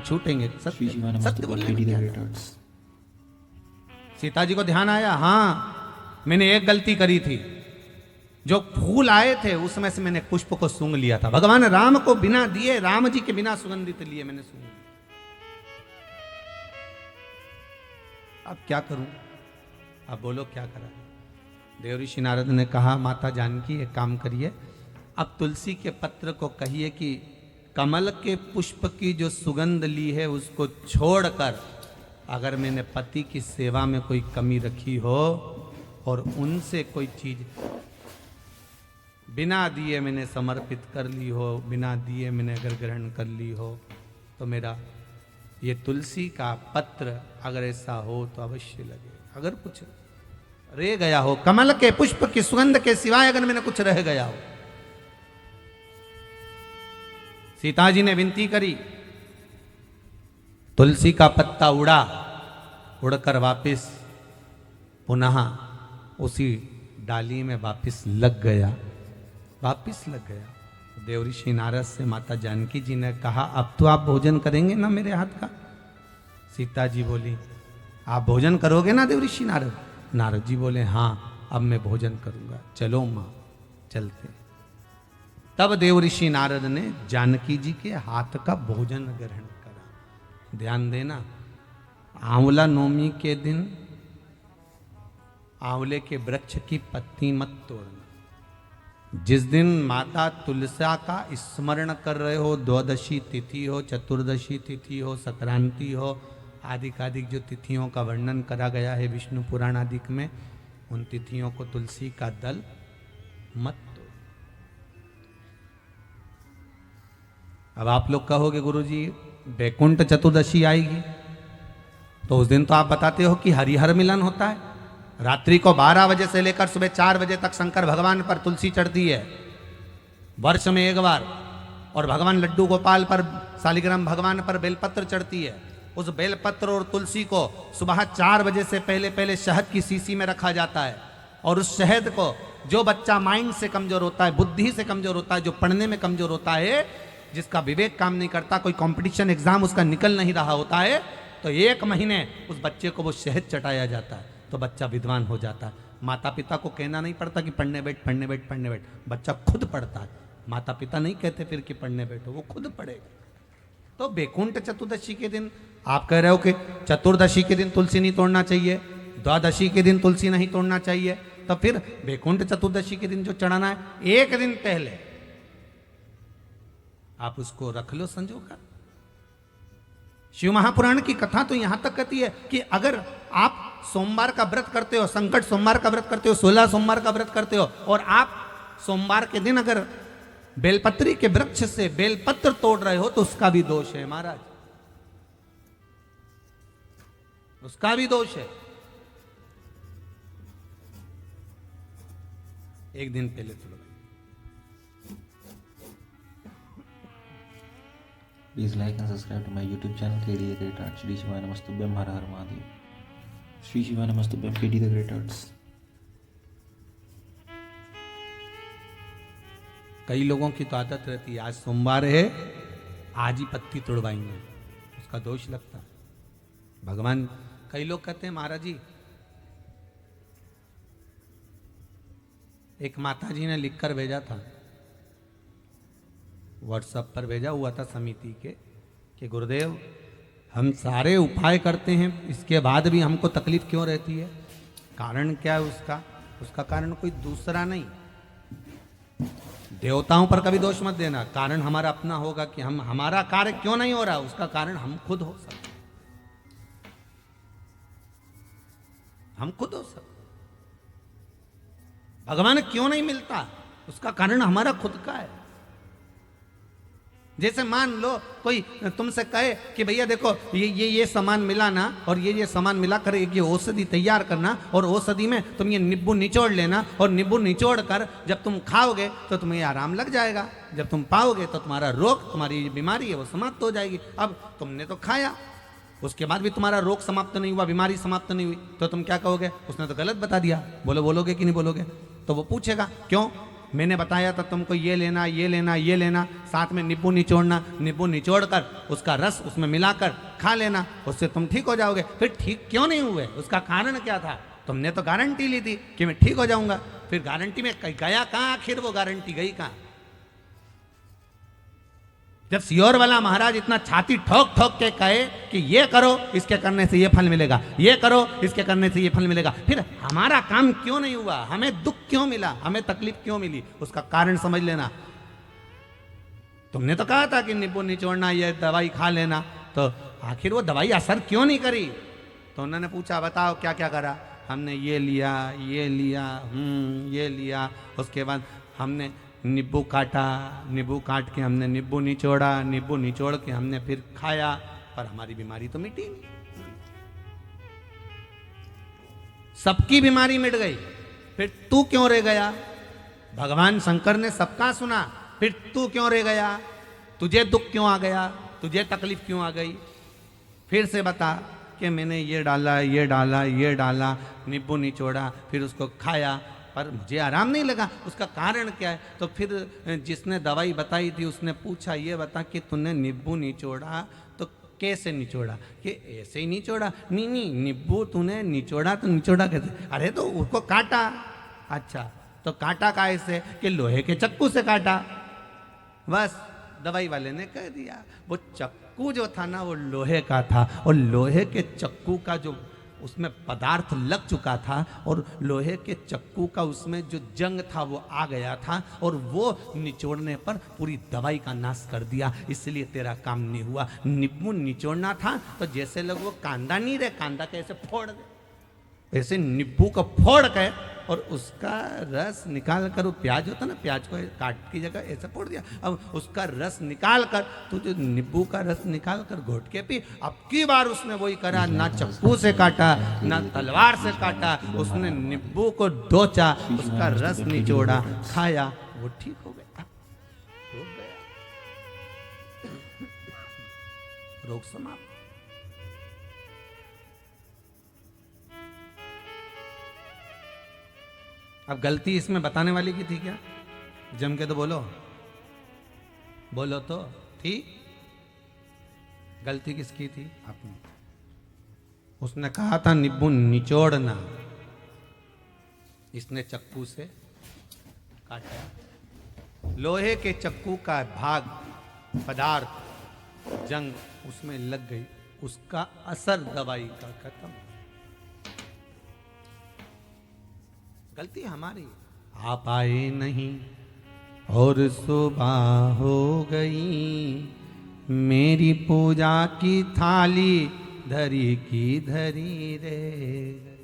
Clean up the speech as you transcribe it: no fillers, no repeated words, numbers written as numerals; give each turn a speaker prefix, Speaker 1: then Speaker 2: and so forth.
Speaker 1: छूटेंगे। सत्य बोलने में क्या है? सीता जी को ध्यान आया, हाँ मैंने एक गलती करी थी, जो फूल आए थे उसमें से मैंने पुष्प को सूंघ लिया था। भगवान राम को बिना दिए, राम जी के बिना सुगंधित लिए मैंने सूंघ लिया। अब क्या करूं? अब बोलो क्या करा? देवऋषि नारद ने कहा, माता जानकी एक काम करिए, अब तुलसी के पत्र को कहिए कि कमल के पुष्प की जो सुगंध ली है उसको छोड़कर अगर मैंने पति की सेवा में कोई कमी रखी हो और उनसे कोई चीज बिना दिए मैंने समर्पित कर ली हो, बिना दिए मैंने अगर ग्रहण कर ली हो, तो मेरा ये तुलसी का पत्र अगर ऐसा हो तो अवश्य लगे। अगर कुछ रह गया हो, कमल के पुष्प की सुगंध के सिवाय अगर मैंने कुछ रह गया हो। सीता जी ने विनती करी, तुलसी का पत्ता उड़ा, उड़कर वापस पुनः उसी डाली में वापस लग गया, वापस लग गया। देवऋषि नारद से माता जानकी जी ने कहा, अब तो आप भोजन करेंगे ना मेरे हाथ का? सीता जी बोली, आप भोजन करोगे ना देवऋषि नारद? नारद जी बोले, हाँ अब मैं भोजन करूंगा, चलो मां चलते। तब देवऋषि नारद ने जानकी जी के हाथ का भोजन ग्रहण करा। ध्यान देना, आंवला नवमी के दिन आंवले के वृक्ष की पत्ती मत तोड़ना। जिस दिन माता तुलसा का स्मरण कर रहे हो, द्वादशी तिथि हो, चतुर्दशी तिथि हो, संक्रांति हो, आदिक जो तिथियों का वर्णन करा गया है विष्णु पुराण आदिक में, उन तिथियों को तुलसी का दल मत तोड़। अब आप लोग कहोगे गुरुजी वैकुंठ चतुर्दशी आएगी, तो उस दिन तो आप बताते हो कि हरिहर मिलन होता है। रात्रि को 12 बजे से लेकर सुबह 4 बजे तक शंकर भगवान पर तुलसी चढ़ती है, वर्ष में एक बार। और भगवान लड्डू गोपाल पर, शालिग्राम भगवान पर बेलपत्र चढ़ती है। उस बेलपत्र और तुलसी को सुबह 4 बजे से पहले पहले शहद की शीशी में रखा जाता है। और उस शहद को जो बच्चा माइंड से कमजोर होता है, बुद्धि से कमजोर होता है, जो पढ़ने में कमजोर होता है, जिसका विवेक काम नहीं करता, कोई कंपटीशन एग्जाम उसका निकल नहीं रहा होता है, तो 1 महीने उस बच्चे को वो शहद चटाया जाता है, तो बच्चा विद्वान हो जाता है। माता पिता को कहना नहीं पड़ता कि पढ़ने बैठ, पढ़ने बैठ, पढ़ने बैठ, बच्चा खुद पढ़ता है। माता पिता नहीं कहते फिर कि पढ़ने बैठो, वो खुद पढ़ेगा। तो वैकुंठ चतुर्दशी के दिन आप कह रहे हो कि चतुर्दशी के दिन तुलसी नहीं तोड़ना चाहिए, द्वादशी के दिन तुलसी नहीं तोड़ना चाहिए, तो फिर वैकुंठ चतुर्दशी के दिन जो चढ़ाना है, 1 दिन पहले आप उसको रख लो संजोकर। शिव महापुराण की कथा तो यहां तक कहती है कि अगर आप सोमवार का व्रत करते हो, संकट सोमवार का व्रत करते हो, 16 सोमवार का व्रत करते हो, और आप सोमवार के दिन अगर बेलपत्री के वृक्ष से बेलपत्र तोड़ रहे हो, तो उसका भी दोष है महाराज, उसका भी दोष है। 1 दिन पहले तोड़ो।
Speaker 2: Please like and subscribe to my YouTube channel KD the Great Arts. Shri Shivaya Namastubhyam Har Har Mahadev. Shri Shivaya Namastubhyam KD the Great Arts.
Speaker 1: कई लोगों की तो आदत रहती है, आज सोमवार है आज ही पत्ती तोड़वाएंगे, उसका दोष लगता है। भगवान, कई लोग कहते हैं महाराज जी, एक माता जी ने लिखकर भेजा था, व्हाट्सएप पर भेजा हुआ था समिति के, कि गुरुदेव हम सारे उपाय करते हैं, इसके बाद भी हमको तकलीफ क्यों रहती है? कारण क्या है उसका? उसका कारण कोई दूसरा नहीं। देवताओं पर कभी दोष मत देना, कारण हमारा अपना होगा कि हम, हमारा कार्य क्यों नहीं हो रहा, उसका कारण हम खुद हो सकते, हम खुद हो सकते। भगवान क्यों नहीं मिलता, उसका कारण हमारा खुद का है। जैसे मान लो कोई तुमसे कहे कि भैया देखो ये सामान मिला ना, और ये सामान मिला कर ये औषधि तैयार करना, और औषधि में तुम ये नींबू निचोड़ लेना, और नींबू निचोड़ कर जब तुम खाओगे तो तुम्हें आराम लग जाएगा, जब तुम पाओगे तो तुम्हारा रोग, तुम्हारी बीमारी है वो समाप्त हो जाएगी। अब तुमने तो खाया, उसके बाद भी तुम्हारा रोग समाप्त नहीं हुआ, बीमारी समाप्त नहीं हुई, तो तुम क्या कहोगे? उसने तो गलत बता दिया। बोलोगे कि नहीं बोलोगे? तो वो पूछेगा क्यों? मैंने बताया था तुमको ये लेना ये लेना ये लेना, साथ में नींबू निचोड़ना, नींबू निचोड़ कर उसका रस उसमें मिलाकर खा लेना, उससे तुम ठीक हो जाओगे। फिर ठीक क्यों नहीं हुए, उसका कारण क्या था? तुमने तो गारंटी ली थी कि मैं ठीक हो जाऊंगा, फिर गारंटी में गया कहाँ? आखिर वो गारंटी गई कहाँ? जब सियोर वाला महाराज इतना छाती ठोक ठोक के कहे कि ये करो इसके करने से ये फल मिलेगा, ये करो इसके करने से ये फल मिलेगा, फिर हमारा काम क्यों नहीं हुआ? हमें दुख क्यों मिला? हमें तकलीफ क्यों मिली? उसका कारण समझ लेना। तुमने तो कहा था कि नींबू निचोड़ना, ये दवाई खा लेना, तो आखिर वो दवाई असर क्यों नहीं करी? तो उन्होंने पूछा बताओ क्या क्या करा? हमने ये लिया, ये लिया, ये लिया, उसके बाद हमने नींबू काटा, नींबू काट के हमने नींबू निचोड़ा, नींबू निचोड़ के हमने फिर खाया, पर हमारी बीमारी तो मिटी नहीं। सबकी बीमारी मिट गई, फिर तू क्यों रह गया? भगवान शंकर ने सबका सुना, फिर तू क्यों रह गया? तुझे दुख क्यों आ गया? तुझे तकलीफ क्यों आ गई? फिर से बता कि मैंने ये डाला, ये डाला, ये डाला, नींबू निचोड़ा, फिर उसको खाया, पर मुझे आराम नहीं लगा। उसका कारण क्या है? तो फिर जिसने दवाई बताई थी उसने पूछा ये बता कि तूने नींबू निचोड़ा तो कैसे निचोड़ा? कि ऐसे ही निचोड़ा। नहीं नहीं, नींबू तूने निचोड़ा तो निचोड़ा कैसे? अरे तो उसको काटा। अच्छा, तो काटा कैसे? कि लोहे के चक्कू से काटा। बस दवाई वाले ने कह दिया वो चक्कू जो था ना वो लोहे का था, और लोहे के चक्कू का जो उसमें पदार्थ लग चुका था, और लोहे के चक्कू का उसमें जो जंग था वो आ गया था, और वो निचोड़ने पर पूरी दवाई का नाश कर दिया, इसलिए तेरा काम नहीं हुआ। नींबू निचोड़ना था तो जैसे लोग वो कांदा नहीं रहे, कांदा कैसे फोड़ दे, ऐसे नींबू को फोड़ के और उसका रस निकाल कर, वो प्याज होता ना, प्याज को काट की जगह ऐसे फोड़ दिया, अब उसका रस निकाल कर तो जो नींबू का रस निकाल कर घोट के पी। अब की बार उसने वही करा, ना चक्कू से काटा ना तलवार से काटा, उसने नींबू को दोचा, उसका रस निचोड़ा, खाया, वो ठीक हो गया, हो गया, रोग समाप्त। अब गलती इसमें बताने वाली की थी क्या? जम के तो बोलो, बोलो तो थी। गलती किसकी थी? अपनी। उसने कहा था नींबू निचोड़ना, इसने चक्कू से काटा। लोहे के चक्कू का भाग पदार्थ जंग उसमें लग गई, उसका असर दवाई का खत्म। गलती हमारी। आप आए नहीं और सुबह हो गई, मेरी पूजा की थाली धरी की धरी रे गई।